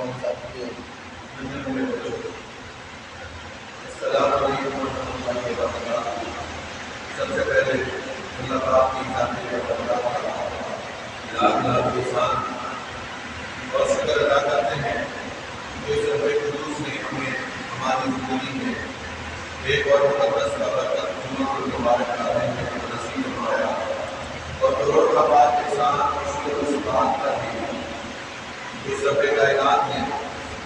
السلام علیکم ورحمۃ اللہ وبرکاتہ۔ سب سے پہلے اللہ پاک کی ذات لاکھ لاکھ احسان اور شکر ادا کرتے ہیں جو اس رب القدوس نے ہمیں ہماری زندگی میں ایک اور مقدس برکت جمعہ المبارک آنے میں نصیب فرمایا اور کروڑ آباد احسان اور شکر و سبحان کا بھی اس رب کائنات نے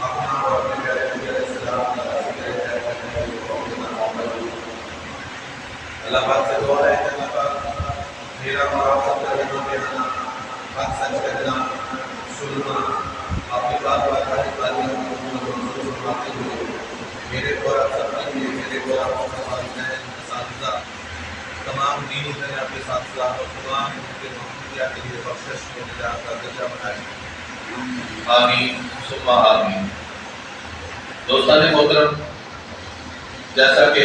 اپنا اور اپنے پیارے نبی علیہ السلام کا ذکر کرنے کے لیے اللہ پاک سے دعا ہے کہ اللہ پاک میرا اور آپ سب کا رہنا کہنا حق سچ کہنا سننا آپ کی بات بات کا تعلیم سناتے ہوئے میرے اور آپ سب کے لیے میرے اور آپ سب کا اساتذہ تمام دینی طرح کے اساتذہ اور تمام کے محمدیہ کے لیے بخشش کو نجات کا درجہ بنائے آمین ثم آمین۔ دوستان محترم، جیسا کہ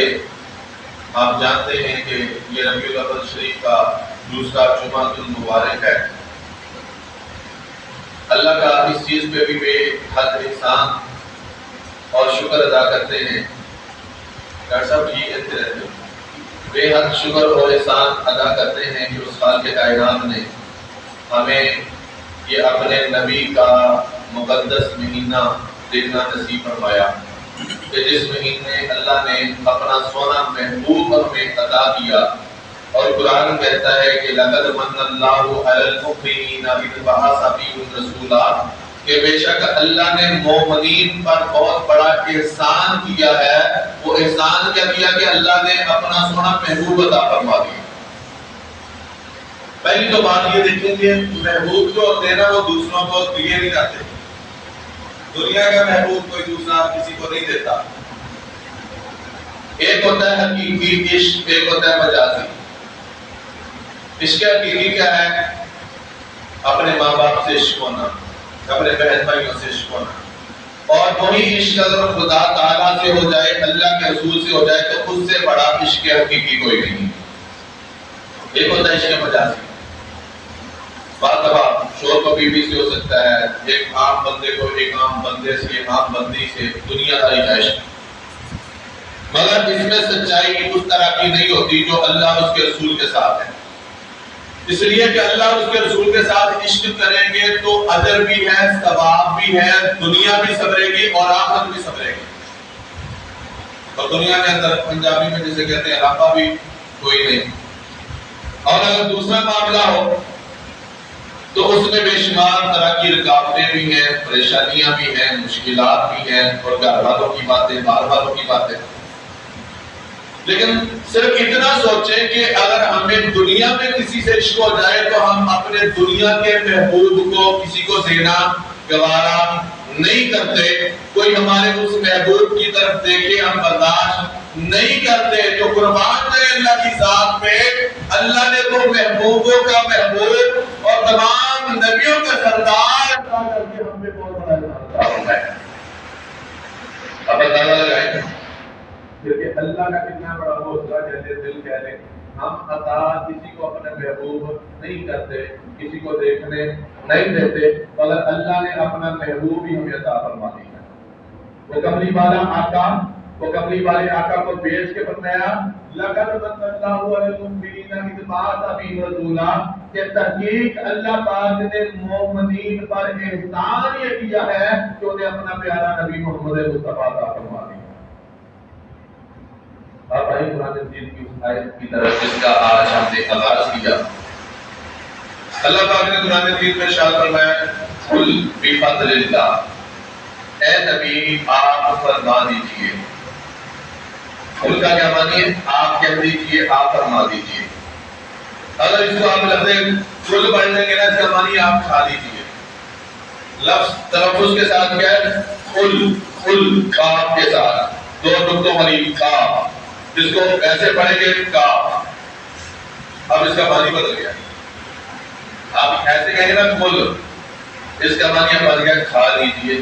آپ جانتے ہیں کہ یہ ربیع الاول شریف کا دوسرا جمعہ المبارک ہے۔ اللہ کا اس چیز پہ بھی بے حد احسان اور شکر ادا کرتے ہیں۔ ڈاکٹر صاحب جی کہتے رہتے ہیں بے حد شکر اور احسان ادا کرتے ہیں کہ اس خالق کائنات نے ہمیں یہ اپنے نبی کا مقدس مہینہ دیکھنا نصیب فرمایا کہ جس مہینے اللہ نے اپنا سونا محبوب ہمیں عطا کیا، اور قرآن کہتا ہے کہ لقد من اللہ علی المؤمنین اذ بعث فیہم رسولا، کہ بے شک اللہ نے مومنین پر بہت بڑا احسان کیا ہے۔ وہ احسان کیا کیا کہ اللہ نے اپنا سونا محبوب عطا فرما دیا۔ پہلی تو بات یہ دیکھیں کہ محبوب جو ہوتے ہیں نا وہ دوسروں کو دیے نہیں جاتے۔ دنیا کا محبوب کوئی دوسرا کسی کو نہیں دیتا۔ ایک ہوتا ہے حقیقی عشق، ایک ہوتا ہے مجازی۔ عشق حقیقی کیا ہے؟ اپنے ماں باپ سے عشق ہونا، اپنے بہن بھائیوں سے عشق ہونا، اور وہی عشق اگر خدا تعالیٰ سے ہو جائے، اللہ کے رسول سے ہو جائے، تو اس سے بڑا عشق حقیقی کوئی نہیں۔ ایک ہوتا ہے عشق مجازی، بات دفعہ شوہر کو بیوی سے ہو سکتا ہے، ایک عام بندے کو ایک عام بندے سے، ایک عام بندی سے، دنیا داری کا عشق، مگر اس میں سچائی اس طرح کی نہیں ہوتی جو اللہ اور اس کے رسول کے ساتھ ہے۔ اس لیے کہ اللہ اور اس کے رسول کے ساتھ عشق کریں گے تو اجر بھی ہے، ثواب بھی ہے، دنیا بھی سنورے گی اور آخرت بھی سنورے گی۔ اور دنیا کے اندر پنجابی میں جسے کہتے ہیں رابطہ بھی کوئی نہیں، اور اگر دوسرا معاملہ ہو تو اس میں بے شمار طرح کی رکاوٹیں بھی ہیں، پریشانیاں بھی ہیں، مشکلات بھی ہیں، اور گھر والوں کی باتیں، بار والوں کی باتیں۔ لیکن صرف اتنا سوچیں کہ اگر ہمیں دنیا میں کسی سے عشق ہو جائے تو ہم اپنے دنیا کے محبوب کو کسی کو دینا گوارا نہیں کرتے۔ کوئی ہمارے اس محبوب کی طرف دیکھے ہم برداشت نہیں کرتے، تو قربان جائے اللہ کی ذات پہ، اللہ نے تو محبوبوں کا محبوب اور تمام نبیوں کا سردار عطا کر کے ہمیں بہت بڑا انعام ہے۔ اب اندازہ لگائیں کہ اللہ کا کتنا بڑا حوصلہ، جیسے دل کہہ لے ہم عطا کسی کو اپنے محبوب نہیں کرتے، کسی کو دیکھنے نہیں دیتے، مگر اللہ نے اپنا محبوب ہی ہمیں عطا فرما دیا۔ وہ کملی والا آقا، وہ کملی والے آقا کو بیچ کے فرمایا لقد من اللہ علی المؤمنین اذ بعث فیہم رسولا، کہ تحقیق اللہ پاک نے مومنین پر احسان یہ کیا ہے کہ انہیں اپنا پیارا نبی محمد مصطفیٰ عطا فرما دیا۔ اب آئیے قرآن مجید کی اس آیت کی طرف جس کا آج ہم نے آغاز کیا۔ اللہ پاک نے قرآن مجید میں ارشاد فرمایا قل بفضل اللہ، اے نبی آپ فرما دیجئے۔ قل کا کیا معنی ہے؟ آپ کہہ دیجئے، آپ فرما دیجئے۔ اگر اس کو آپ لفظ قل پڑھ لیں گے نا، اس کا معنی آپ کھا لیجئے۔ لفظ تلفظ کے ساتھ کیا ہے؟ قل، قل کاف کے ساتھ، دو نقطوں والی کاف، جس کو ایسے پڑھیں گے کاف۔ اب اس کا معنی بدل گیا، آپ ایسے کہیں گے نا قل، اس کا معنی بدل گیا کھا لیجئے۔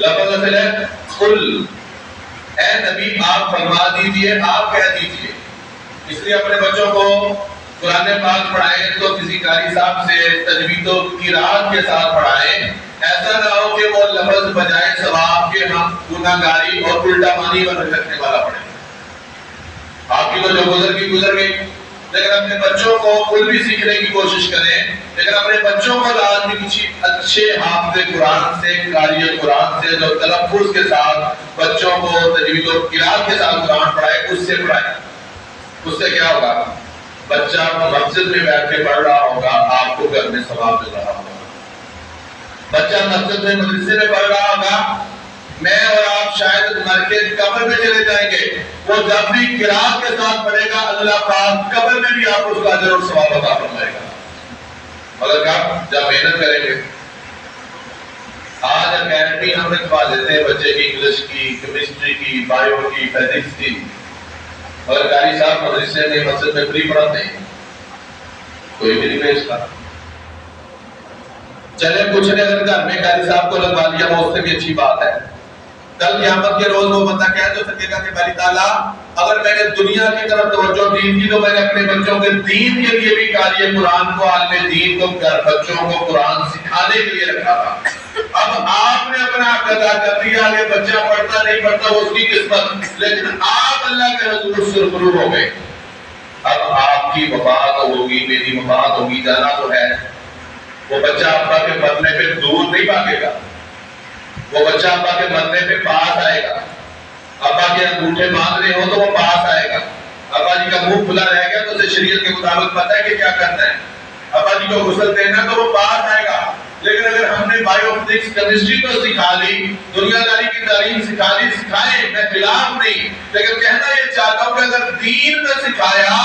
لفظ اصل ہے قل، اے نبی آپ فرما دیجئے، آپ کہہ دیجئے۔ اس لیے اپنے بچوں کو قرآن پاک پڑھائیں تو کسی قاری صاحب سے تجوید و قرات کے ساتھ پڑھائیں. ایسا نہ ہو کہ وہ لفظ بجائے ثواب کے ہم گناہگاری اور الٹا مانی رکھنے والا پڑھیں. آپ کی تو جو گزر گئی، لیکن اپنے بچوں کو کل بھی سیکھنے کی کوشش کریں. لیکن اپنے بچوں کو لازمی کسی اچھے حافظ قرآن سے، قاری قرآن سے، جو تلفظ کے ساتھ بچوں کو تجوید و قرات کے ساتھ قرآن پڑھائے، اس سے پڑھائیں. اس سے کیا ہوگا؟ بچہ مسجد میں بیٹھ کے پڑھ رہا ہوگا، آپ کو گھر میں ثواب مل رہا ہوگا. بچہ مسجد میں مدرسے میں پڑھ رہا ہوگا، میں اور آپ شاید مر کے قبر میں چلے جائیں گے، وہ جب بھی قرات کے ساتھ پڑھے گا اللہ پاک قبر میں بھی آپ کو اس کا اجر اور ثواب عطا فرمائے گا. مگر کب؟ جب محنت کریں گے. آج اکیڈمی ہم رکھوا دیتے ہیں بچے کی، انگلش کی، کیمسٹری کی، بایو کی، فزکس کی، مگر قاری صاحب مدرسے میں مسجد میں فری پڑھاتے ہیں، کوئی بھی نہیں بھیجتا. چلے کچھ نے اگر گھر میں قاری صاحب کو لگوا لیا وہ اس سے بھی اچھی بات ہے. کل قیامت کے روز وہ بندہ کہہ تو سکے گا کہ باری تعالیٰ اگر میں نے دنیا کی طرف توجہ دین کی تو میں نے اپنے بچوں کے دین کے لیے بھی قاری قرآن کو، عالم دین کو، بچوں کو قرآن سکھانے کے لیے رکھا تھا. اب آپ نے اپنا حق ادا کر دیا کہ بچہ پڑھتا نہیں پڑھتا وہ اس کی قسمت، لیکن آپ اللہ کے حضور سرخرو ہو گئے. اب آپ کی وفات ہوگی، میری وفات ہوگی، جانا تو ہے. وہ بچہ ابا کے مرنے پہ دور نہیں بھاگے گا، وہ بچہ ابا کے مرنے پہ پاس آئے گا. ابا کے انگوٹھے باندھ رہے ہو تو وہ پاس آئے گا. ابا جی کا منہ کھلا رہ گیا تو اسے شریعت کے مطابق پتہ ہے کہ کیا کرنا ہے. ابا جی کو غسل دینا تو وہ پاس آئے گا. لیکن اگر ہم نے بایو فزکس کیمسٹری کو سکھا لی، دنیا داری کی تعلیم سکھا لی، سکھائیں، میں خلاف نہیں، لیکن کہنا یہ چاہتا ہوں کہ اگر دین میں سکھایا،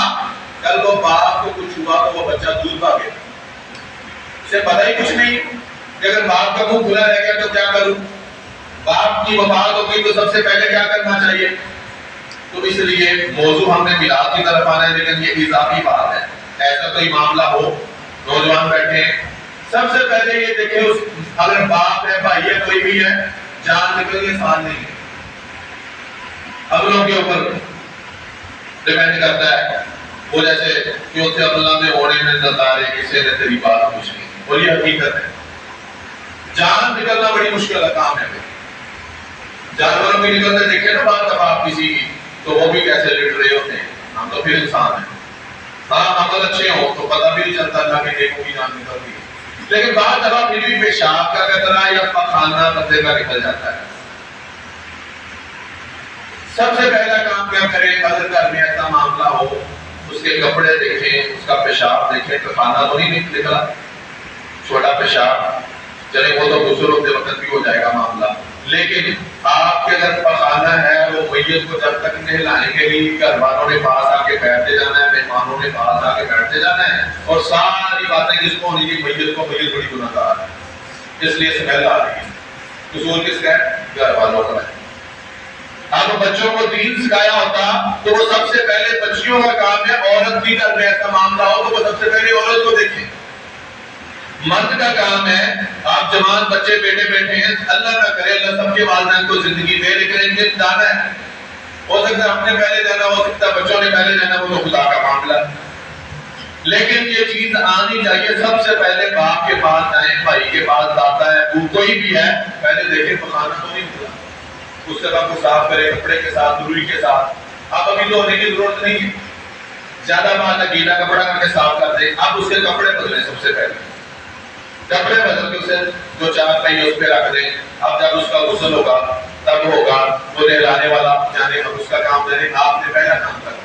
کل وہ باپ کو کچھ ہوا تو وہ بچہ دور بھاگے. اسے پتہ ہی کچھ نہیں کہ اگر باپ کا منہ کھلا رہ گیا تو کیا کروں، باپ کی وفات ہو گئی تو سب سے پہلے کیا کرنا چاہیے. تو اس لیے موضوع ہم نے میلاد کی طرف آنا ہے، لیکن یہ اضافی بات ہے. ایسا کوئی معاملہ ہو، نوجوان بیٹھے ہیں، سب سے پہلے یہ دیکھیں اگر باپ ہے، بھائی ہے، کوئی بھی ہے، جان نکل یہ سال نہیں ہے، عملوں کے اوپر ڈیپینڈ کرتا ہے. وہ جیسے کیوں تھے عملہ میں ہونے میں نظارے کسی نے تیری بات پوچھی، اور یہ حقیقت ہے. جان نکلنا بڑی مشکل کا کام ہے. جانوروں کی نکلتے دیکھیں نا بعض دفعہ آپ کسی کی، تو وہ بھی کیسے لٹ رہے ہوتے ہیں. ہم تو پھر انسان ہیں. ہاں عمل اچھے ہوں تو پتہ بھی نہیں چلتا اللہ کے نیکوں کی جان نکلتی ہے، لیکن بعض دفعہ پھر بھی پیشاب کا قطرہ یا پخانہ بندے کا نکل جاتا ہے. سب سے پہلا کام کیا کریں؟ اگر گھر میں ایسا معاملہ ہو، اس کے کپڑے دیکھیں، اس کا پیشاب دیکھیں. پخانہ تو نہیں نکلا، چھوٹا پیشاب، چلے وہ تو غسل ہوتے وقت بھی ہو جائے گا معاملہ. لیکن آپ کے اگر پخانہ ہے وہ میت کو جب تک نہلائیں گے نہیں، گھر والوں نے پاس آ کے بیٹھتے جانا ہے، مہمانوں نے پاس آ کے بیٹھتے جانا ہے، اور ساری باتیں کس کو ہونی، میت کو. میت بڑی گناہ گار ہے، اس لیے سمیل آ رہی ہے. قصور کس کا ہے؟ گھر والوں کا ہے. اب بچوں کو دین سکھایا ہوتا تو وہ سب سے پہلے بچیوں کا کام ہے. عورت کی گھر میں ایسا معاملہ ہو تو وہ سب سے پہلے عورت کو دیکھیں. مرد کا کام ہے، آپ جوان بچے بیٹھے ہیں، اللہ نہ کرے اللہ سب کے والدین کو زندگی دے، لیکن ان کے جانا ہے. ہو سکتا ہے اپنے پہلے جانا، ہو سکتا ہے بچوں نے پہلے جانا، وہ تو خدا کا معاملہ. لیکن یہ چیز آنی چاہیے سب سے پہلے باپ کے پاس آئے، بھائی کے پاس، دادا ہے، کوئی بھی ہے، پہلے دیکھیں پخانہ تو نہیں نکلا. اس کے بعد وہ صاف کرے کپڑے کے ساتھ، روئی کے ساتھ. اب ابھی تو ہونے کی ضرورت نہیں ہے، زیادہ بات گیلا کپڑا کر کے صاف کر دیں. اب اس کے کپڑے بدلیں. سب سے پہلے کپڑے بدل کے اسے جو چار پہیے اس پہ رکھ دیں. اب جب اس کا غسل ہوگا تب ہوگا وہ نہلانے والا جانے. اب اس کا کام کریں، آپ نے پہلا کام کریں.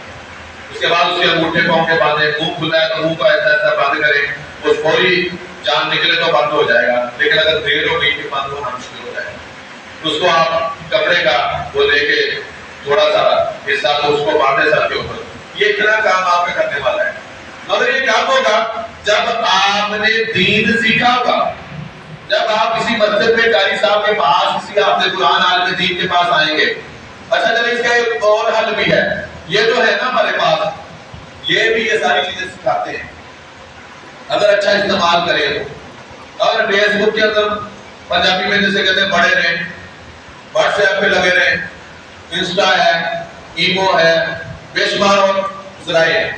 اس کے بعد اس کے انگوٹھے پاؤں کے باندھیں. منہ کھلا ہے تو منہ کو ایسا ایسا بند کریں. وہ فوری جان نکلے تو بند ہو جائے گا، لیکن اگر دیر ہو گئی تو بند ہونا مشکل ہو جائے گا. اس کو آپ کپڑے کا وہ لے کے تھوڑا سا حصہ تو اس کو باندھے سر کے اوپر. یہ اتنا کام آپ کا کرنے والا ہے. مگر یہ کب ہوگا؟ جب آپ نے دین سیکھا ہوگا. جب آپ کسی مسجد میں قاری صاحب کے پاس، کسی حافظ قرآن عالم دین کے پاس آئیں گے. اچھا چلے اس کا ایک اور حل بھی ہے. یہ جو ہے نا ہمارے پاس، یہ بھی یہ ساری چیزیں سکھاتے ہیں اگر اچھا استعمال کرے تو. اور فیس بک کے اندر پنجابی میں جیسے کہتے ہیں بڑے رہیں، واٹس ایپ پہ لگے رہیں، انسٹا ہے، ایمو ہے، بے شمار اور ذرائع ہیں.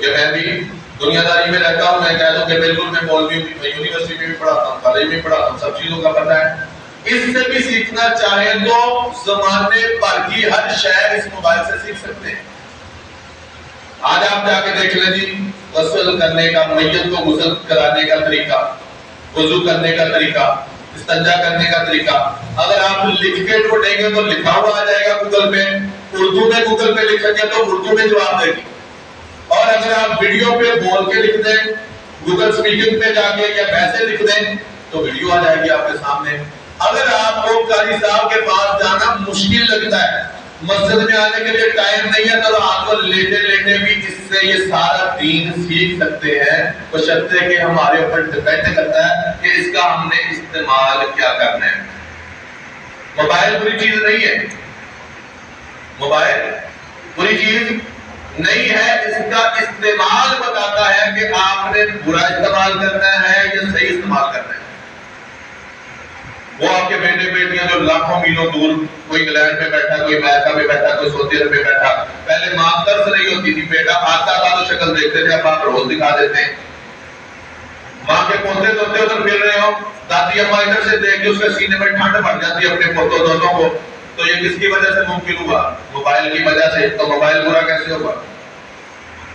کہ میں بھی دنیا داری میں رہتا ہوں، میں کہہ دوں کہ بالکل میں مولوی ہوں، میں یونیورسٹی میں بھی پڑھاتا ہوں، کالج میں بھی پڑھاتا ہوں، سب چیزوں کا پتہ ہے۔ اس سے بھی سیکھنا چاہیں تو زمانے پر کی ہر شے اس موبائل سے سیکھ سکتے ہیں۔ آج آپ جا کے دیکھ لیں جی، غسل کرنے کا، میت کو غسل کرانے کا طریقہ، وضو کرنے کا طریقہ، استنجا کرنے کا طریقہ، اگر آپ لکھ کے ڈھونڈیں گے تو لکھا ہوا آ جائے گا گوگل پہ، اردو میں گوگل پہ لکھیں گے تو اردو میں جواب دے گی، اور اگر آپ ویڈیو پہ بول کے لکھ دیں گوگل اسپیکنگ پہ جا کے یا ویسے لکھ دیں تو ویڈیو آ جائے گی آپ کے سامنے۔ اگر آپ کو قاری صاحب کے پاس جانا مشکل لگتا ہے، مسجد میں آنے کے لیے ٹائم نہیں ہے، تو آپ کو لیٹے لیٹے بھی اس سے یہ سارا دین سیکھ سکتے ہیں، بشرطے کہ ہمارے اوپر ڈیپینڈ کرتا ہے کہ اس کا ہم نے استعمال کیا کرنا ہے۔ موبائل بری چیز نہیں ہے، موبائل بری چیز نہیں ہے، اس کا استعمال بتاتا ہے کہ آپ نے برا استعمال کرنا ہے یا صحیح استعمال کرنا ہے۔ وہ آپ کے بیٹے بیٹیاں جو لاکھوں میلوں دور، کوئی انگلینڈ میں بیٹھا، کوئی امریکہ میں بیٹھا، کوئی سعودی عرب میں بیٹھا، پہلے ماں ترس نہیں ہوتی تھی، بیٹا آتا تھا تو شکل دیکھتے تھے، اب آپ روز دکھا دیتے ہیں۔ ماں کے پوتے توتے ادھر پھر رہے ہو، دادی اماں ادھر سے دیکھ کے اس کے سینے میں ٹھنڈ بڑھ جاتی ہے اپنے پوتوں دونوں کو، تو یہ کس کی وجہ سے ممکن ہوا؟ موبائل کی وجہ سے۔ تو موبائل برا کیسے ہوگا؟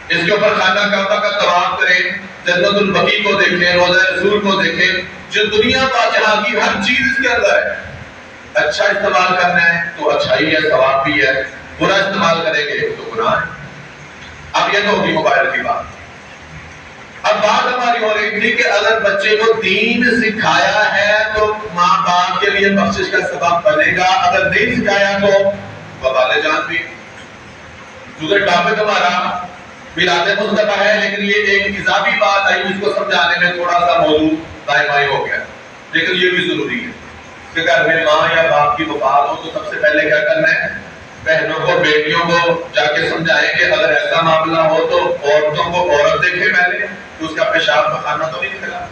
اس کے اوپر خانہ کعبہ کا طواف کریں، جنت البقیع کو دیکھیں، روضہ رسول کو دیکھیں، جو دنیا جہاں کی ہر چیز اس کے اندر ہے۔ اچھا استعمال کرنا ہے تو اچھائی ہے، ثواب بھی ہے، برا استعمال کریں گے تو گناہ ہے۔ اب یہ تو ہوگی موبائل کی بات۔ اب بات ہماری ہو رہی تھی کہ اگر بچے کو دین سکھایا ہے تو ماں باپ کے لیے بخشش کا سبب بنے گا، اگر نہیں سکھایا تو وبال جان بھی۔ کیونکہ ٹاپک ہمارا میلاد مصطفیٰ ہے، لیکن یہ ایک اضافی بات آئی، اس کو سمجھانے میں تھوڑا سا موضوع دائیں بائیں ہو گیا، لیکن یہ بھی ضروری ہے کہ گھر میں ماں یا باپ کی وفات ہو تو سب سے پہلے کیا کرنا ہے؟ بہنوں کو، بیٹیوں کو جا کے سمجھائیں کہ اگر ایسا معاملہ ہو تو عورتوں کو عورت دیکھے پہلے کہ اس کا پیشاب پخانا تو نہیں نکلا،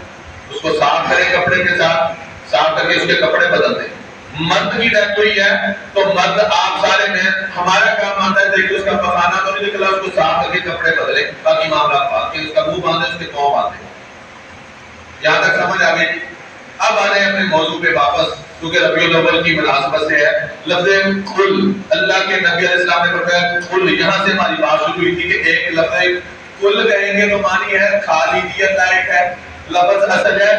اس کو صاف کریں کپڑے کے ساتھ، صاف کر کے اس کے کپڑے بدل دیں۔ مرد کی ڈیتھ ہوئی ہے تو مرد آپ سارے میں ہمارا کام آتا ہے دیکھیں اس کا پخانا تو نہیں نکلا، اس کو صاف کر کے کپڑے بدلیں، باقی معاملات بات کہ اس کا منہ باندھے، اس کے پاؤں باندھے۔ یہاں تک سمجھ آ گئی؟ اب آ رہے ہیں اپنے موضوع پہ واپس، کیونکہ ربیع الاول کی مناسبت سے ہے۔ لفظ کل، اللہ کے نبی علیہ السلام نے فرمایا کل، یہاں سے ہماری بات شروع ہوئی تھی کہ ایک لفظ کل کہیں گے تو معنی ہے کھا لیجیے، اللہ ایک ہے، لفظ اصل ہے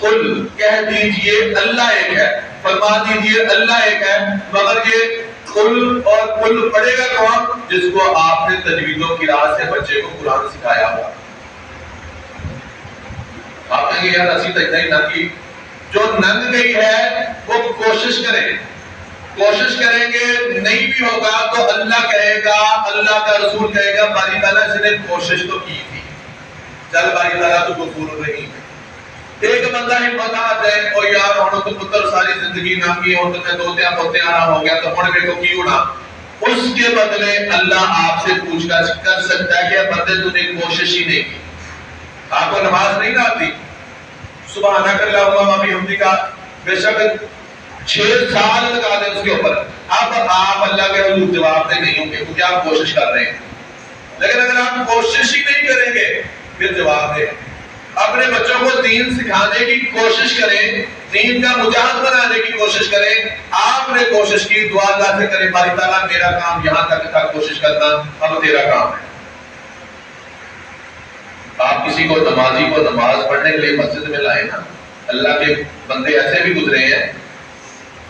کل، کہہ دیجئے اللہ ایک ہے، فرما دیجئے اللہ ایک ہے، مگر یہ کل اور کل پڑھے گا کون؟ جس کو آپ نے تجوید و قرات سے بچے کو قرآن سکھایا ہوا۔ آپ کہیں گے یار اسی تک نہیں ننگی، جو ننگ گئی ہے وہ کوشش کریں، کوشش کریں گے، نہیں بھی ہوگا تو اللہ کہے گا، اللہ کا رسول کہے گا باری تعالیٰ سے نے کوشش تو کی تھی، چل باری تعالیٰ تو غفور الرحیم ہے۔ ایک بندہ ہمت آتا ہے او یار ہوں تو پتر ساری زندگی نہ کی، ہوں تو میں دوتیاں پوتیاں آرام ہو گیا تو ہوں میں کو کی اڑا، اس کے بدلے اللہ آپ سے پوچھ کر سکتا ہے کہ بندے تو نے کوشش ہی نہیں کی، آپ کو نماز نہیں نہ آتی، سبحانک اللہم و بحمدک کا بے شک 6 سال لگا دیں اس کے اوپر، اب آپ اللہ کے حضور جواب دے نہیں ہوں گے کیونکہ آپ کوشش کر رہے ہیں۔ لیکن اگر آپ کوشش ہی نہیں کریں گے پھر جواب دیں۔ اپنے بچوں کو دین سکھانے کی کوشش کریں، دین کا مجاہد بنانے کی کوشش کریں، آپ نے کوشش کی، دعا اللہ سے کریں باری تعالیٰ میرا کام یہاں تک تھا کوشش کرنا، اب تیرا کام ہے۔ آپ کسی کو نمازی کو نماز پڑھنے کے لیے مسجد میں لائیں نا، اللہ کے بندے ایسے بھی گزرے ہیں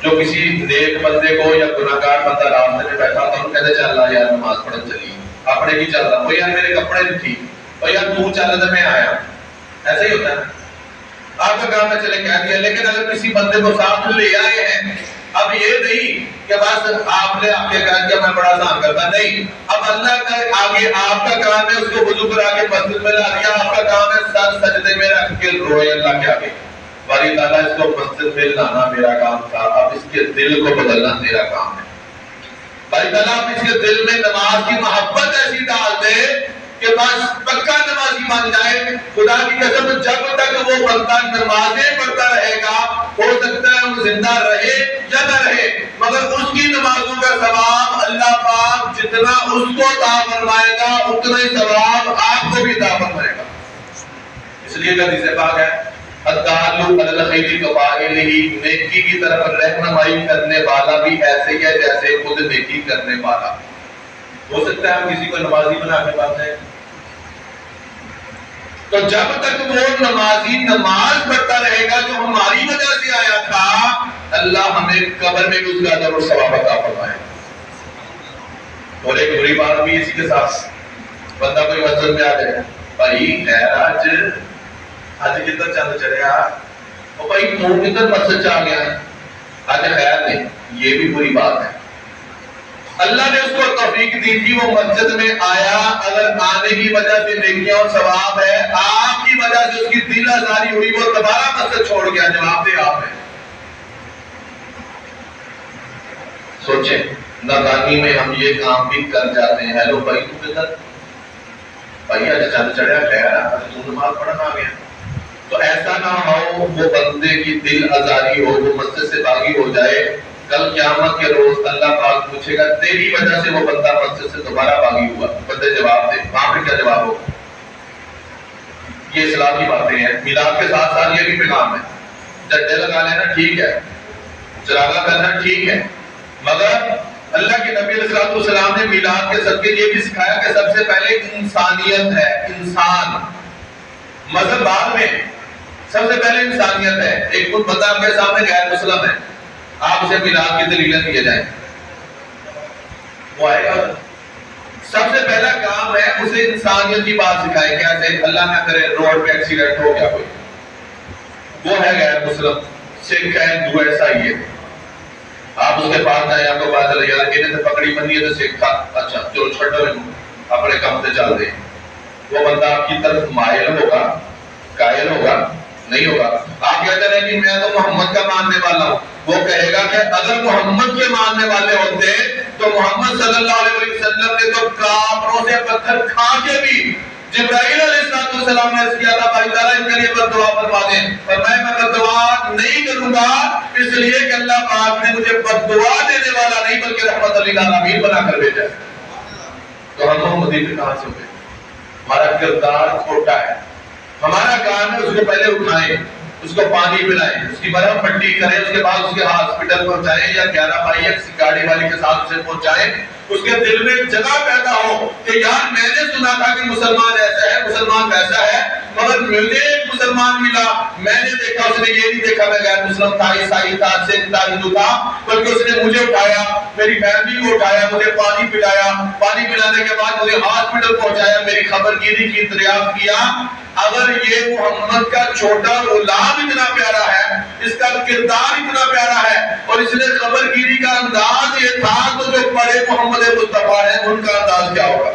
جو کسی نیک بندے کو یا گناہگار بندہ راستے میں بیٹھا تھا ان کہتے چل رہا یار نماز پڑھن چلیے، اپنے کی چل رہا، وہ یار میرے کپڑے نہیں ٹھیک، اور یار تو چل رہا میں آیا، ایسا ہی ہوتا ہے نا، آپ کا کام ہے چلے کہہ دیا۔ لیکن اگر کسی بندے کو ساتھ لے آئے ہیں، اب یہ نہیں کہ بس آپ نے آپ کے کہا کہ میں بڑا آسان کرتا، نہیں، اب اللہ کا آگے آپ کا کام ہے اس کو وضو کرا کے مسجد میں لا دیا، آپ کا کام ہے سر سجدے میں رکھ کے روئے اللہ کے آگے، باری تعالیٰ اس کو مسجد میں لانا میرا کام تھا، اب اس کے دل کو بدلنا میرا کام ہے۔ باری تعالیٰ اب اس کے دل میں نماز کی محبت ایسی ڈال دے کہ بس پکا نمازی بن جائے۔ خدا کی قسم جب تک وہ بندہ نمازیں پڑھتا رہے گا، ہو سکتا ہے وہ زندہ رہے یا نہ رہے، مگر اس کی نمازوں کا ثواب اللہ پاک جتنا اس کو عطا فرمائے گا اتنا ہی ثواب آپ کو بھی عطا فرمائے گا۔ اس لیے حدیث پاک ہے الدال علی الخیر کفاعلہ، نیکی کی طرف رہنمائی کرنے والا بھی ایسے ہی ہے جیسے خود نیکی کرنے والا۔ ہو سکتا ہے ہم کسی کو نمازی بنا کے بات ہے، تو جب تک وہ نمازی نماز پڑھتا رہے گا جو ہماری وجہ سے آیا تھا، اللہ ہمیں قبر میں بھی اس کا اجر و ثواب عطا فرمائے۔ اور ایک بری بات بھی اسی کے ساتھ، بندہ کوئی مسجد میں آ جائے، بھائی خیر آج کدھر چند چڑھیا، اور بھائی تو کدھر مسجد آ گیا، آج خیر نہیں، یہ بھی بری بات ہے۔ اللہ نے اس کو توفیق دی تھی، وہ مسجد میں آیا، اگر آنے کی وجہ سے نیکیاں اور ثواب ہے، آپ کی وجہ سے اس کی دل آزاری ہوئی، وہ دوبارہ مسجد چھوڑ گیا، جواب دے آپ ہیں۔ سوچیں نادانی میں ہم یہ کام بھی کر جاتے ہیں، ہیلو بھائی تو کدھر، بھائی آج چند چڑھیا، خیر آج تو نماز پڑھنا آ گیا۔ تو ایسا نہ ہو وہ بندے کی دل آزاری ہو، وہ مسجد سے باغی ہو جائے، کل قیامت کے روز اللہ پاک پوچھے گا تیری وجہ سے وہ بندہ مسجد سے دوبارہ باغی ہوا، بندے جواب دے، وہاں پہ کیا جواب ہو؟ یہ اصلاح کی باتیں ہیں۔ میلاد کے ساتھ ساتھ یہ بھی پیغام ہے، جھنڈے لگا لینا ٹھیک ہے، چراغاں کرنا ٹھیک ہے، مگر اللہ کے نبی علیہ السلام نے میلاد کے صدقے یہ بھی سکھایا کہ سب سے پہلے انسانیت ہے، انسان، مذہب بعد میں، سب سے پہلے انسانیت ہے۔ ایک خود بندہ آپ کے سامنے غیر مسلم ہے، آپ اسے میلاد کی دلیلیں دیے جائیں، وہ آئے گا؟ سب سے پہلا کام ہے اسے انسانیت کی بات سکھائے، کیسے؟ اللہ نہ کرے روڈ پہ ایکسیڈنٹ ہو گیا کوئی، وہ ہے غیر مسلم، سکھ ہے، ہندو ہے، عیسائی ہے، آپ اس کے پاس جائیں، آپ کو پتا چلے یار انہیں تو پکڑی بندی ہے تو سکھ تھا، اچھا چلو چھوڑو اپنے کام سے چل دیں، وہ بندہ آپ کی طرف مائل ہوگا، قائل ہوگا؟ نہیں ہوگا۔ آپ کہتے ہیں کہ میں تو محمد کا ماننے والا ہوں، وہ کہے گا کہ اگر محمد کے ماننے والے ہوتے تو محمد صلی اللہ علیہ وسلم نے تو کافروں سے پتھر کھا کے بھی، جبرائیل علیہ السلام نے اس کیا تھا بھائی تعالیٰ ان کے لیے بد دعا فرما دیں، اور میں بد دعا نہیں کروں گا اس لیے کہ اللہ پاک نے مجھے بد دعا دینے والا نہیں بلکہ رحمت للعالمین بنا کر بھیجا۔ تو ہم محمدی پہ کہاں سے ہوئے؟ ہمارا کردار چھوٹا ہے، ہمارا کام ہے اس کو پہلے اٹھائیں، اس کو پانی پلائیں، اس کی برف پٹی کریں، اس کے بعد اس کے ہاسپٹل پہنچائیں یا 11 بائی ایکس گاڑی والی کے ساتھ اسے پہنچائیں، اس کے دل میں جگہ پیدا ہو کہ یار میں نے سنا تھا کہ مسلمان ایسا ہے، مسلمان ویسا ہے، مگر مجھے ایک مسلمان ملا، میں نے دیکھا، اس نے یہ نہیں دیکھا میں غیر مسلم تھا، عیسائی تھا، سکھ تھا، ہندو تھا، بلکہ اس نے مجھے اٹھایا، میری فیملی کو اٹھایا، مجھے پانی پلایا، پانی پلانے کے بعد مجھے ہاسپٹل پہنچایا، میری خبر گیری کی، دریافت کیا۔ اگر یہ محمد کا چھوٹا غلام اتنا پیارا ہے، اس کا کردار اتنا پیارا ہے، اور اس نے خبر گیری کا انداز یہ تھا، تو جو بڑے محمد مصطفیٰ ہیں ان کا انداز کیا ہوگا؟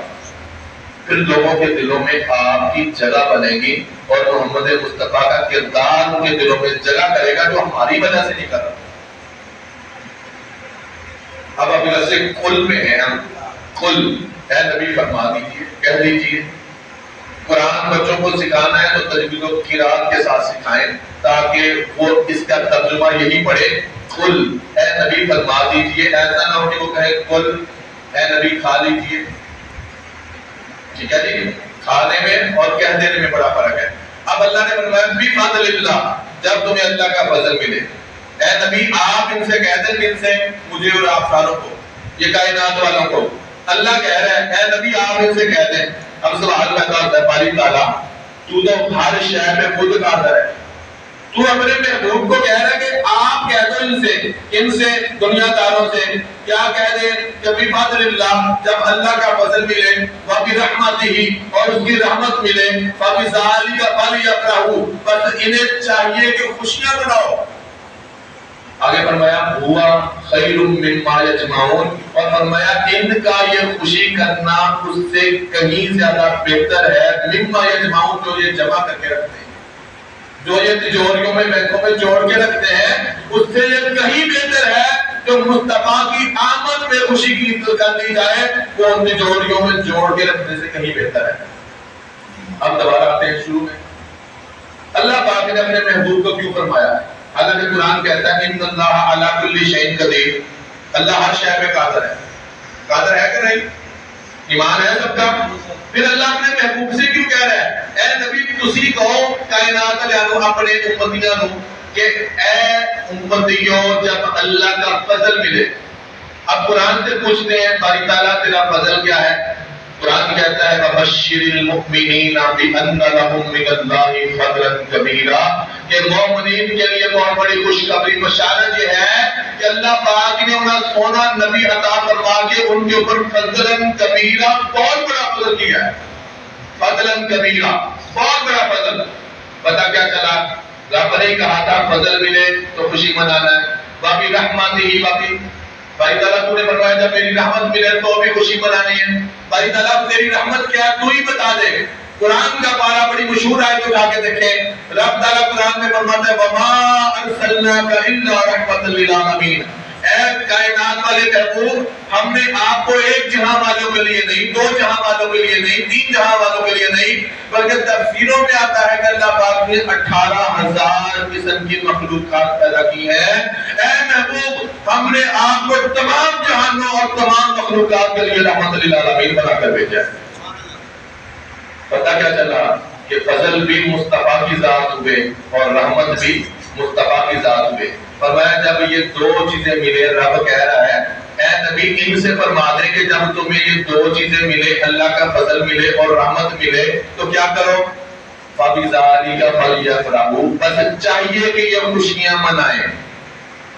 پھر لوگوں کے دلوں میں آپ کی جگہ بنے گی، اور محمد مصطفیٰ کا کردار ان کے دلوں میں جگہ کرے گا جو ہماری وجہ سے نہیں کر رہا۔ اب ابھی سے کل میں ہے، ہم کل اے نبی فرما دیجیے، کہہ دیجیے، قرآن بچوں کو سکھانا ہے تو تجوید و قرات کے ساتھ سکھائیں تاکہ وہ اس کا ترجمہ یہی پڑھے، قل اے نبی فرما دیجئے، ایسا نہ ہو کہ وہ کہے قل اے نبی کھا لیجئے، ٹھیک ہے جی، کھانے میں اور کہہ دینے میں بڑا فرق ہے۔ اب اللہ نے فرمایا بفضل اللہ، جب تمہیں اللہ کا فضل ملے، اے نبی آپ ان سے کہہ دیں، کن سے؟ مجھے اور آپ ساروں کو، یہ کائنات والوں کو۔ اللہ کہہ رہا ہے اے نبی آپ ان سے کہہ دیں۔ اب سوال پیدا ہوتا ہے باری تعالیٰ تو ہر شہر میں خود قادر ہے، تو اپنے محبوب کو کہہ رہا ہے کہ آپ کہہ دو ان سے دنیا داروں سے کیا کہہ دیں کہ بفضل اللہ، جب اللہ کا فضل ملے، وبرحمتہ اور اس کی رحمت ملے، فبذالک فلیفرحوا، بس انہیں چاہیے کہ خوشیاں مناؤ۔ آگے فرمایا ہوا خیر مما یجمعون، اور فرمایا ان کا یہ خوشی کرنا اس سے کہیں زیادہ بہتر ہے، مما یجمعون جو یہ جمع کر کے رکھتے ہیں، جو یہ تجوریوں میں بینکوں میں جوڑ کے رکھتے ہیں، اس سے یہ کہیں بہتر ہے جو مصطفیٰ کی آمد میں خوشی کی کر دی جائے، وہ ان تجوریوں میں جوڑ کے رکھنے سے کہیں بہتر ہے۔ اب دوبارہ آتے ہیں شروع میں، اللہ پاک نے اپنے محبوب کو کیوں فرمایا ہے؟ حالانکہ قرآن کہتا ہے ان اللہ علی کل شیء قدیر، اللہ ہر شے پہ قادر ہے۔ قادر ہے کہ نہیں؟ ایمان ہے سب کا؟ پھر اللہ اپنے محبوب سے کیوں کہہ رہا ہے اے نبی تسی کہو کائنات والوں اپنے امتیاں نو کہ اے امتیوں جب اللہ کا فضل ملے۔ اب قرآن سے پوچھتے ہیں باری تعالیٰ تیرا فضل کیا ہے؟ قرآن کہتا ہے وَبَشِّرِ الْمُؤْمِنِينَ بِأَنَّ لَهُم مِّنَ اللَّهِ فَضْلًا كَبِيرًا کہ مومنین کے لیے بہت بڑی خوشخبری بشارت یہ ہے کہ اللہ پاک نے انہیں سونا نبی عطا فرما کے ان کے اوپر فضلاً کبیرہ بہت بڑا فضل کیا ہے۔ فضلاً کبیرہ بہت بڑا فضل۔ پتہ کیا چلا؟ رب نے کہا تھا فضل ملے تو خوشی منانا ہے۔ بابی رحمت ہی بابی بھائی تعالیٰ تو نے فرمایا جب میری رحمت ملے تو بھی خوشی منانی ہے۔ بھائی تعالیٰ تیری رحمت کیا تو ہی بتا دے۔ قرآن کا پارا بڑی مشہور آیت اٹھا کے دیکھیں، رب تعالیٰ قرآن میں فرماتا ہے وَمَا أَرْسَلْنَاكَ إِلَّا رَحْمَةً لِلْعَالَمِينَ اے کائنات والے محبوب ہم نے آپ کو ایک جہاں والوں کے لیے نہیں، دو جہاں والوں کے لیے نہیں، تین جہاں والوں کے لیے نہیں، بلکہ تفسیروں میں آتا ہے کہ اللہ پاک نے 18,000 قسم کی مخلوقات پیدا کی ہیں۔ اے محبوب ہم نے آپ کو تمام جہانوں اور تمام مخلوقات کے لیے رحمت للعالمین بنا کر بھیجا ہے۔ پتہ کیا چلا کہ فضل بھی مصطفیٰ کی ذات ہوئے اور رحمت بھی مصطفیٰ کی ذات ہوئے۔ فرمایا جب یہ دو چیزیں ملے، رب کہہ رہا ہے اے نبی ان سے فرما دے کہ جب تمہیں یہ دو چیزیں ملے، اللہ کا فضل ملے اور رحمت ملے تو کیا کرو؟ فَبِذَلِكَ فَلْيَفْرَحُوا بس چاہیے کہ یہ خوشیاں منائیں۔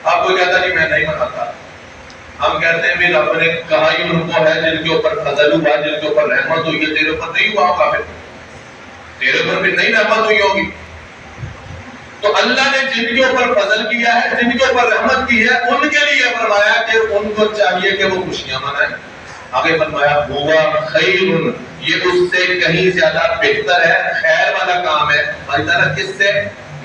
آپ کو کہتا نہیں میں نہیں مناتا، ہم کہتے ہیں بھی رب نے کہا ہی ان کو ہے جن کے اوپر فضل ہوا، جن کے اوپر رحمت ہوئی ہے، تیرے اوپر نہیں ہوا ہوگا، پھر تیرے اوپر بھی نہیں رحمت ہوئی ہوگی۔ تو اللہ نے جن کے اوپر فضل کیا ہے، جن کے اوپر رحمت کی ہے، ان کے لیے فرمایا کہ ان کو چاہیے کہ وہ خوشیاں منائیں۔ آگے فرمایا ہوا خیر، یہ اس سے کہیں زیادہ بہتر ہے، خیر والا کام ہے۔ بھائی تعالیٰ کس سے؟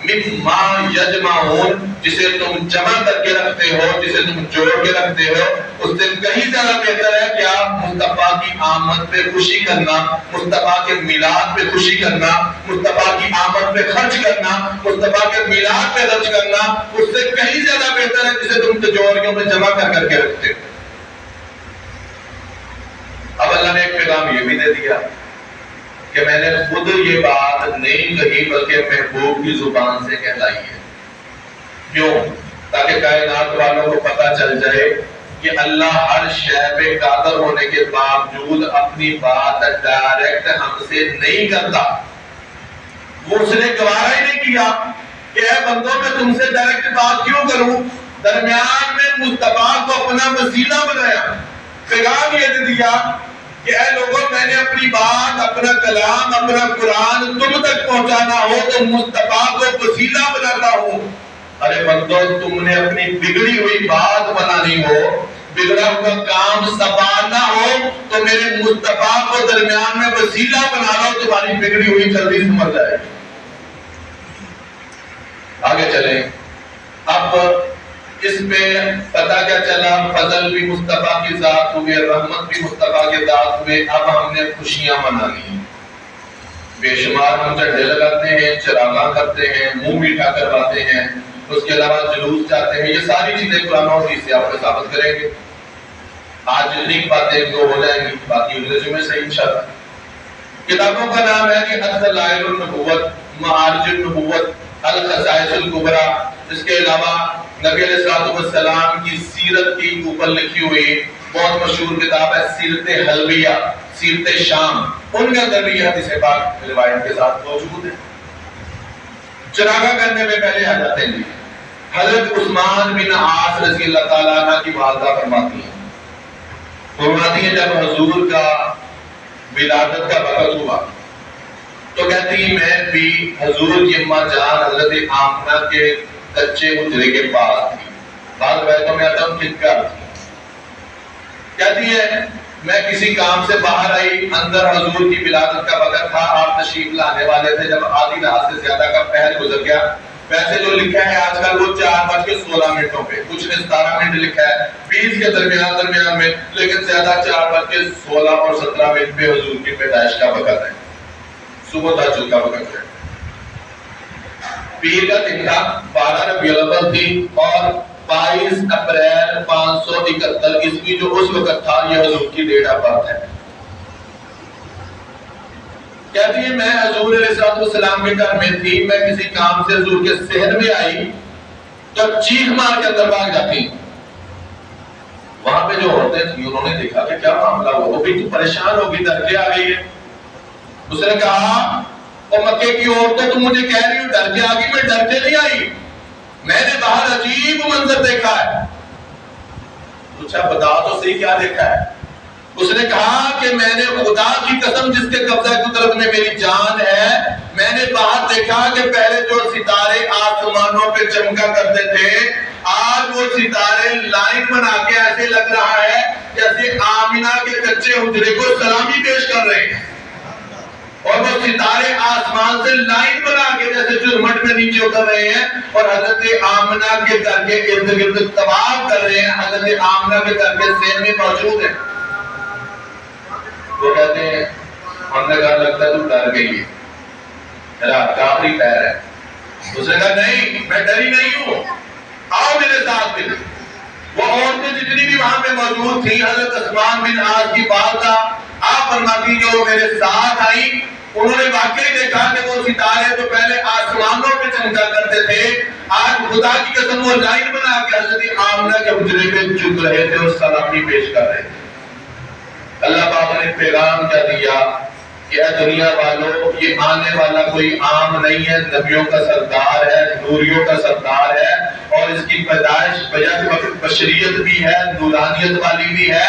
مما یجمعون جسے تم جمع کر کے رکھتے ہو، جسے تم جوڑ کے رکھتے ہو، اس سے کہیں زیادہ بہتر ہے کیا؟ مصطفیٰ کی آمد پہ خوشی کرنا، مصطفیٰ کے میلاد پہ خوشی کرنا، مصطفیٰ کی آمد پہ خرچ کرنا، مصطفیٰ کے میلاد پہ خرچ کرنا، اس سے کہیں زیادہ بہتر ہے جسے تم تجوریوں میں جمع کر کے رکھتے ہو۔ اب اللہ نے ایک پیغام یہ بھی دے دیا کہ میں نے خود یہ بات نہیں کہی بلکہ محبوب کی زبان سے کہلائی ہے۔ کیوں؟ تاکہ کائنات والوں کو پتہ چل جائے کہ اللہ ہر شے پہ قادر ہونے کے باوجود اپنی بات ڈائریکٹ ہم سے نہیں کرتا۔ وہ اس نے گوارا ہی نہیں کیا کہ اے بندوں میں تم سے ڈائریکٹ بات کیوں کروں، درمیان میں مصطفیٰ کو اپنا وسیلہ بنایا، پیغام یہ دے دیا کہ اے لوگوں میں نے اپنی بات، اپنا کلام، اپنا قرآن تم تک پہنچانا ہو تو مصطفیٰ کو وسیلہ بناتا ہوں۔ ارے بندو تم نے اپنی بگڑی ہوئی بات بنانی ہو، بگڑا ہوا کام سنبھالنا ہو تو میرے مصطفیٰ کو درمیان میں وسیلہ بنا لو، تمہاری بگڑی ہوئی جلدی سمجھ جائے۔ آگے چلیں، اب اس پہ پتہ کیا چلا؟ فضل بھی مصطفیٰ کی ذات ہوئے، رحمت بھی مصطفیٰ کی ذات ہوئے۔ اب ہم نے خوشیاں منانی ہیں، بے شمار ہم جھنڈے لگاتے ہیں، چراغاں کرتے ہیں، منہ میٹھا کرواتے ہیں، اس کے علاوہ جلوس جاتے ہیں، یہ ساری چیزیں قرآن اور حدیث سے آپ کو ثابت کریں گے۔ آج جتنی باتیں جو ہو جائیں گی باقی اگلے جمعے سے انشاءاللہ۔ کتابوں کا نام ہے کہ دلائل النبوت، معارج النبوت، الخصائص الکبریٰ۔ اس کے علاوہ نبی علیہ الصلوۃ والسلام کی سیرت کی اوپر لکھی ہوئی بہت مشہور کتاب ہے سیرت حلبیہ، سیرت شام، ان کے اندر بھی یہ حدیث پاک روایت کے ساتھ موجود ہے۔ چراغاں کرنے میں پہلے آ جاتے ہیں، حضرت عثمان بن عاص رضی اللہ تعالیٰ عنہ کی والدہ فرماتی ہیں جب حضور کا ولادت کا وقت ہوا تو کہتی ہیں میں بھی حضور کی اماں جان حضرت آمنہ کے کچے حجرے کے پاس تھی، بعض روایتوں میں آتا ہوں چتکر تھی۔ کہتی ہے میں کسی کام سے باہر آئی، اندر حضور کی ولادت کا وقت تھا، آپ تشریف لانے والے تھے، جب آدھی رات سے زیادہ کا پہر گزر گیا، ویسے جو لکھا ہے آج کل وہ 4:16 پہ، کچھ نے 17 منٹ لکھا ہے، 20 کے درمیان میں، لیکن زیادہ 4:16 اور 17 پہ حضور کی پیدائش کا وقت ہے، صبح تہجد کا وقت ہے۔ پیر کا نکاح 12 ربیع الاول تھی اور 22 اپریل 571 عیسوی جو اس وقت تھا، یہ حضور کی ڈیٹ آف برتھ ہے۔ کہتی ہے میں حضور علیہ السلام کے گھر میں تھی، میں کسی کام سے حضور کے صحن میں آئی تو چیخ مار کے اندر بھاگ جاتی۔ وہاں پہ جو عورتیں تھیں انہوں نے دیکھا کہ کیا معاملہ ہوا، وہ بھی تو پریشان ہوگی، ڈر کے آ گئی ہے۔ اس نے کہا اور مکے کی عورتیں تم مجھے کہہ رہی ہو ڈر کے آ گئی، میں ڈر کے نہیں آئی، میں نے باہر عجیب منظر دیکھا ہے۔ پوچھا بتا تو صحیح کیا دیکھا ہے؟ اس نے کہا کہ میں نے خدا کی قسم جس کے قبضہ قدرت میں میری جان ہے، میں نے باہر دیکھا کہ پہلے جو ستارے آسمانوں پہ چمکا کرتے تھے، آج وہ ستارے لائن بنا کے ایسے لگ رہا ہے جیسے آمینہ کے کچے حجرے کو سلامی پیش کر رہے ہیں، اور وہ ستارے آسمان سے لائن بنا کے جیسے چرمٹ میں نیچے اتر رہے ہیں اور حضرت آمنہ کے گھر کے ارد گرد طواف کر رہے ہیں۔ حضرت آمنہ کے گھر کے سین میں موجود ہیں۔ وہ کہتے ہیں ہم نے کہا لگتا ہے تو ڈر گئی ہے، میرا کافری پیر ہے۔ اس نے کہا نہیں میں ڈری نہیں ہوں، آؤ میرے ساتھ میں۔ وہ عورتیں جتنی بھی وہاں پہ موجود تھیں، حضرت عثمان بن عاص کی بات تھا، آپ فرماتی جو میرے ساتھ آئی، انہوں نے واقعی دیکھا کہ وہ ستارے جو پہلے آسمانوں پہ چمکا کرتے تھے، آج خدا کی قسم وہ لائن بنا کے حضرت آمنہ کے حجرے پہ جھک رہے تھے اور سلامی پیش کر رہے تھے۔ اللہ پاک نے پیغام کیا دیا کہ اے دنیا والوں، یہ آنے والا کوئی عام نہیں ہے، نبیوں کا سردار ہے، نوریوں کا سردار ہے، اور اس کی پیدائش بیک بشریت بھی ہے، نورانیت والی بھی ہے۔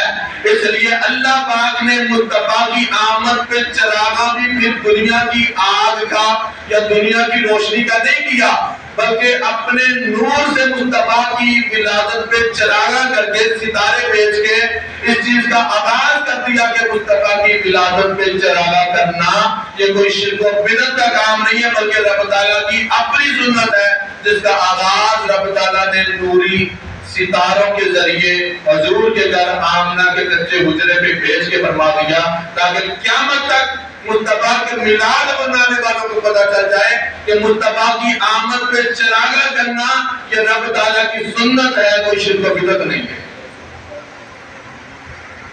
اس لیے اللہ پاک نے مصطفیٰ کی آمد پہ چراغاں بھی پھر دنیا کی آگ کا یا دنیا کی روشنی کا نہیں کیا، بلکہ اپنے نور سے مصطفیٰ کی ولادت پہ چراغاں کر کے ستارے بھیج کے اس چیز کا آغاز کر دیا کہ مصطفیٰ کی ولادت پہ چراغاں کرنا یہ کوئی شرک و بدعت کا کام نہیں ہے، بلکہ رب تعالیٰ کی اپنی سنت ہے، جس کا آغاز رب تعالیٰ نے نوری ستاروں کے ذریعے حضور کے گھر آمنہ کے کچے حجرے پہ بھیج کے فرما دیا، تاکہ قیامت تک مصطفیٰ کے میلاد منانے والوں کو پتہ چل جائے کہ مصطفیٰ کی آمد پہ چراغاں کرنا یہ رب تعالیٰ کی سنت ہے، کوئی شرک و بدعت نہیں ہے۔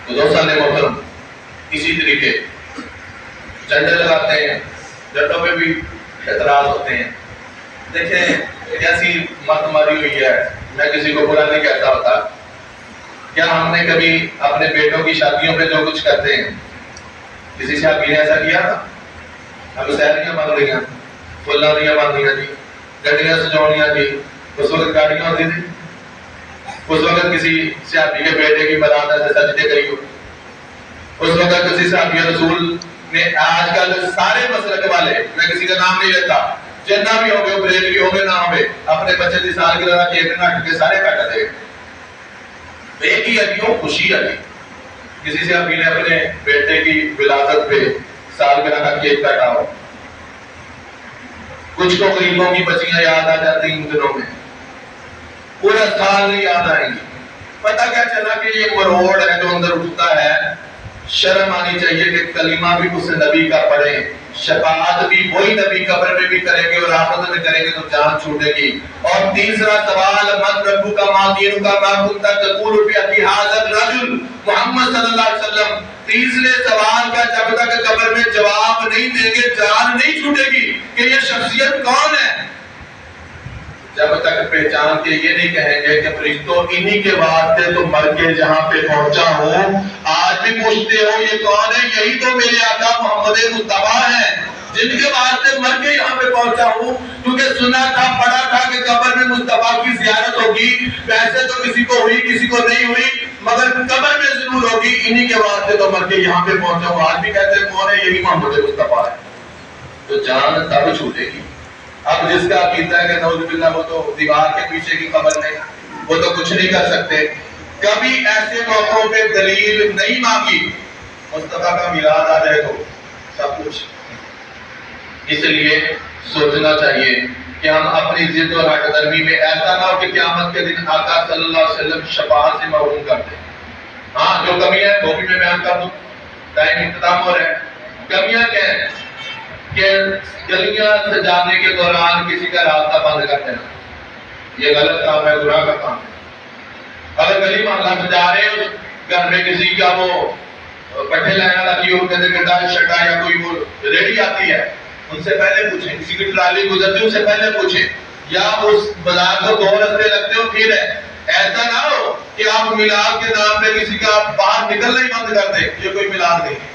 تو دوستان محترم، اسی طریقے جھنڈے لگاتے ہیں، جھنڈوں پہ بھی اعتراض ہوتے ہیں۔ دیکھیں کیسی مت ماری ہوئی ہے، میں کسی کو برا نہیں کہتا ہوتا۔ کیا ہم نے کبھی اپنے بیٹوں کی شادیوں پہ جو کچھ کرتے ہیں، کسی سے آپ نے ایسا کیا تھا؟ ہم سہریاں بن رہی ہیں، فلانیاں بن رہی ہیں جی، گڈیاں سجاؤنیاں جی، اس وقت گاڑیاں ہوتی تھی، اس وقت کسی صحابی کے بیٹے کی برات ایسے سجدے کری ہو، اس وقت کسی صحابی رسول نے، آج کل سارے مسلک والے، میں کسی کا نام نہیں لیتا، جنہ بھی ہو گئے، بریلوی ہو گئے، نہ ہو گئے، اپنے بچے کی سالگرہ کیک کاٹ کے سارے کٹ دے، ایک ہی ہے کیوں خوشی ہے۔ کسی سے ابھی نے اپنے بیٹے کی ولادت پہ سالگرہ کا کیک کاٹا ہو، کچھ کو غریبوں کی بچیاں یاد آ جاتی ان دنوں میں، پورا سال نہیں یاد آئیں گی۔ پتہ کیا چلا کہ یہ مروڑ ہے جو اندر اٹھتا ہے، شرم آنی چاہیے کہ کلمہ بھی اس نبی کا پڑھیں، شفاعت بھی وہی نبی قبر میں بھی کریں گے اور آخرت میں کریں گے تو جان چھوٹے گی۔ اور تیسرا سوال، من ربک ما دینک ما کنت تقول فی ھذا الرجل، محمد صلی اللہ علیہ وسلم تیسرے سوال کا جب تک قبر میں جواب نہیں دیں گے جان نہیں چھوٹے گی کہ یہ شخصیت کون ہے۔ جب تک پہچان کے یہ نہیں کہیں گے کہ فرشتوں انہی کے واسطے تو مر کے جہاں پہ پہنچا ہوں، آج بھی پوچھتے ہو یہ کون ہے، یہی تو میرے آقا محمد مصطفیٰ ہیں جن کے واسطے مر کے یہاں پہ پہنچا ہوں، کیونکہ سنا تھا پڑھا تھا کہ قبر میں مصطفیٰ کی زیارت ہوگی، ویسے تو کسی کو ہوئی کسی کو نہیں ہوئی مگر قبر میں ضرور ہوگی، انہی کے واسطے تو مر کے یہاں پہ پہنچا ہوں۔ آج بھی کہتے ہیں کون ہے، یہی محمد مصطفیٰ ہے، تو جان تب چھوٹے گی۔ اب جس کا عقیدہ ہے کہ نعوذ باللہ وہ تو دیوار کے پیچھے کی خبر نہیں، وہ تو کچھ نہیں کر سکتے، کبھی ایسے موقعوں پہ دلیل نہیں مانگی، مصطفیٰ کا میلاد آ جائے تو سب کچھ۔ اس لیے سوچنا چاہیے کہ ہم اپنی ضد اور ہٹ درمی میں ایسا نہ ہو کہ قیامت کے دن آقا صلی اللہ علیہ وسلم شفاعت سے محروم کر دیں۔ ہاں جو کمی ہے وہ بھی میں بیان کر دوں، ٹائم اختتام ہو رہا ہے۔ کمیاں کیا ہیں؟ کہ گلیاں سجانے کے دوران کسی کا راستہ بند کر دینا، یہ غلط کام ہے، گناہ کا کام ہے۔ اگر گلی محلہ سجا رہے ہیں، اس گھر میں کسی کا وہ پٹھے لینا لگی ہو، کہتے گڈا شٹا یا کوئی وہ ریڈی آتی ہے، ان سے پہلے پوچھیں، کسی کی ٹرالی گزرتی ہے ان سے پہلے پوچھیں، یا اس بازار کو 2 رستے لگتے ہو پھر ہے۔ ایسا نہ ہو کہ آپ میلاد کے نام پہ کسی کا باہر نکلنا ہی بند کر دیں، یہ کوئی میلاد نہیں ہے۔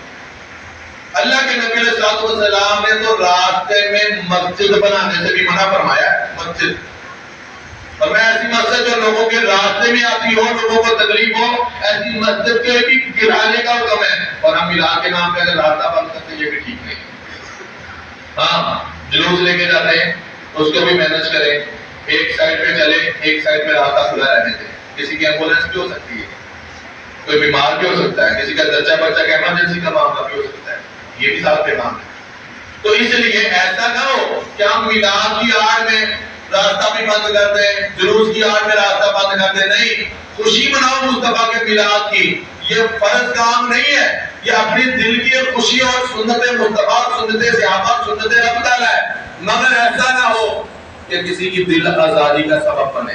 اللہ کے نبی علیہ الصلوۃ والسلام نے تو راستے میں مسجد بنانے سے بھی منع فرمایا ہے، مسجد، اور میں ایسی مسجد جو لوگوں کے راستے میں آتی ہو، لوگوں کو تکلیف ہو، ایسی مسجد کے بھی گرانے کا حکم ہے، اور ہم میلاد کے نام پہ اگر راستہ بند کرتے ہیں یہ بھی ٹھیک نہیں۔ ہاں جلوس لے کے جاتے ہیں اس کو بھی مینج کریں، ایک سائڈ پہ چلے، ایک سائڈ پہ راستہ کھلا رہنے دیں۔ کسی کی ایمبولینس بھی ہو سکتی ہے، کوئی بیمار بھی ہو سکتا ہے، کسی کا بچہ کا ایمرجنسی کا معاملہ بھی ہو سکتا ہے، یہ بھی ساتھ پیغام ہے۔ تو اس لیے ایسا نہ ہو کہ ہم میلاد کی آڑ میں راستہ بھی بند کر دیں، جلوس کی آڑ میں راستہ بند کر دیں، نہیں، خوشی مناؤ مصطفیٰ کے میلاد کی، یہ فرض کام نہیں ہے، یہ اپنی دل کی خوشی اور سنت مصطفیٰ، سنت صحابہ، سنت رب تعالیٰ ہے، مگر ایسا نہ ہو کہ کسی کی دل آزاری کا سبب بنے،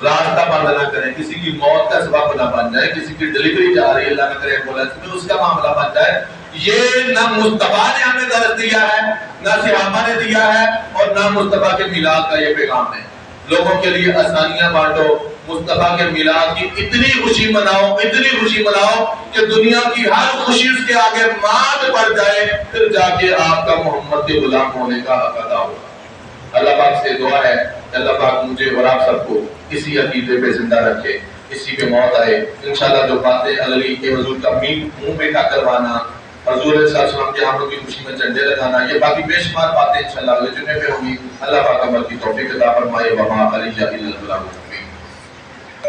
راستہ بند نہ کریں، کسی کی موت کا سبب نہ بن جائے، کسی کی ڈلیوری جا رہی ہے اللہ نہ کرے ایمبولینس میں، اس کا معاملہ بن جائے۔ یہ نہ مصطفیٰ نے ہمیں درس دیا ہے، نہ صحابہ نے دیا ہے، اور نہ مصطفیٰ کے میلاد کا یہ پیغام ہے۔ لوگوں کے لیے آسانیاں بانٹو، مصطفیٰ کے میلاد کی اتنی خوشی مناؤ، اتنی خوشی مناؤ کہ دنیا کی ہر خوشی اس کے آگے مات پڑ جائے، پھر جا کے آپ کا محمد کے غلام ہونے کا حق ادا ہوگا۔ اللہ پاک سے دعا ہے کہ اللہ پاک مجھے اور آپ سب کو اسی عقیدے پہ زندہ رکھے، اسی پہ موت آئے۔ انشاءاللہ جو باتیں اگلی کہ حضور کا منہ میٹھا کروانا، حضور صلی اللہ علیہ وسلم کے آمد کی خوشی میں جھنڈے لگانا، یہ باقی بے شمار باتیں انشاءاللہ اگلے جمعے پہ ہوں گی۔ اللہ پاک عمل کی توفیق عطا فرمائے۔ وما علیہ الا البلاغ۔